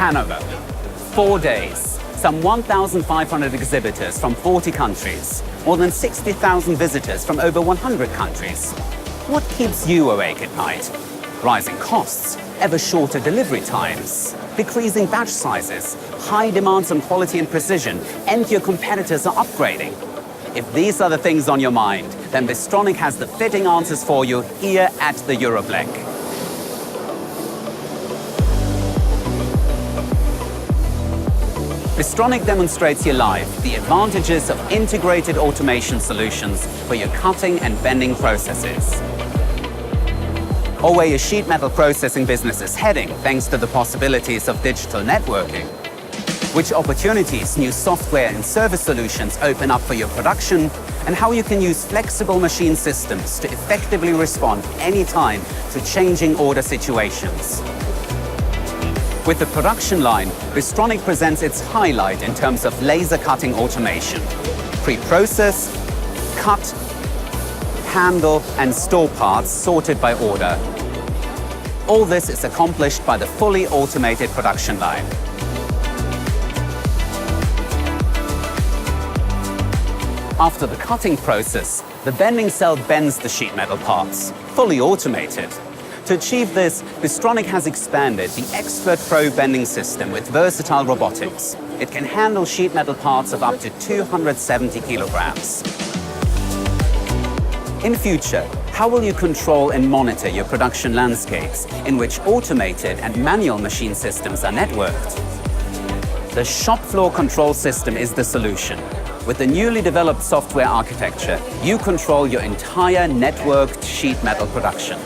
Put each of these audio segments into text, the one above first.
Hanover. 4 days, some 1,500 exhibitors from 40 countries, more than 60,000 visitors from over 100 countries. What keeps you awake at night? Rising costs, ever shorter delivery times, decreasing batch sizes, high demands on quality and precision, and your competitors are upgrading. If these are the things on your mind, then Bystronic has the fitting answers for you here at the Euroblech. Bystronic demonstrates here live the advantages of integrated automation solutions for your cutting and bending processes. Or where your sheet metal processing business is heading thanks to the possibilities of digital networking. Which opportunities new software and service solutions open up for your production, and how you can use flexible machine systems to effectively respond anytime to changing order situations. With the production line, Bystronic presents its highlight in terms of laser cutting automation. Pre-process, cut, handle and store parts sorted by order. All this is accomplished by the fully automated production line. After the cutting process, the bending cell bends the sheet metal parts, fully automated. To achieve this, Bystronic has expanded the Expert Pro bending system with versatile robotics. It can handle sheet metal parts of up to 270 kilograms. In future, how will you control and monitor your production landscapes in which automated and manual machine systems are networked? The shop floor control system is the solution. With the newly developed software architecture, you control your entire networked sheet metal production.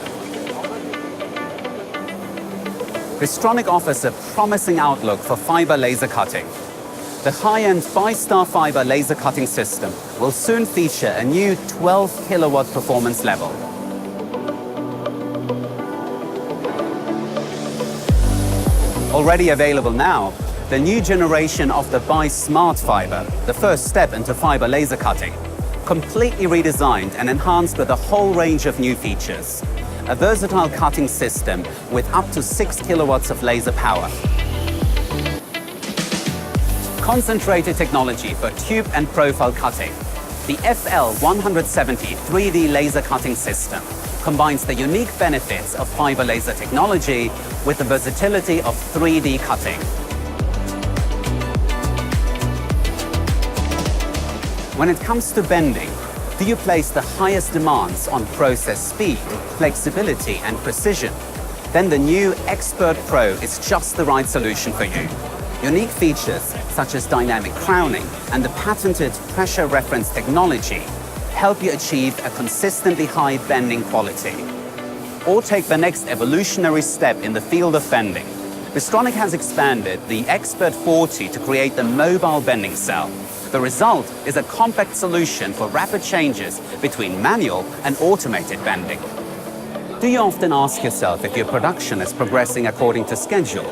Bystronic offers a promising outlook for fiber laser cutting. The high-end 5-star fiber laser cutting system will soon feature a new 12 kilowatt performance level. Already available now, the new generation of the Smart Fiber, the first step into fiber laser cutting, completely redesigned and enhanced with a whole range of new features. A versatile cutting system with up to 6 kilowatts of laser power. Concentrated technology for tube and profile cutting. The FL170 3D laser cutting system combines the unique benefits of fiber laser technology with the versatility of 3D cutting. When it comes to bending, do you place the highest demands on process speed, flexibility and precision? Then the new Expert Pro is just the right solution for you. Unique features such as dynamic crowning and the patented pressure reference technology help you achieve a consistently high bending quality. Or take the next evolutionary step in the field of bending. Bystronic has expanded the Expert 40 to create the mobile bending cell. The result is a compact solution for rapid changes between manual and automated bending. Do you often ask yourself if your production is progressing according to schedule?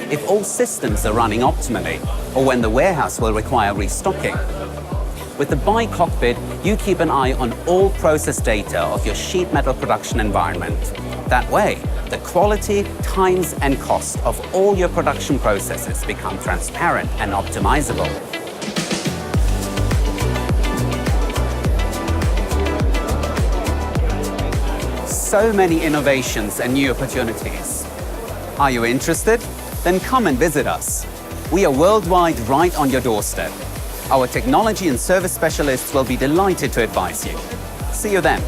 If all systems are running optimally, or when the warehouse will require restocking? With the Cockpit, you keep an eye on all process data of your sheet metal production environment. That way, the quality, times and cost of all your production processes become transparent and optimizable. So many innovations and new opportunities. Are you interested? Then come and visit us. We are worldwide right on your doorstep. Our technology and service specialists will be delighted to advise you. See you then.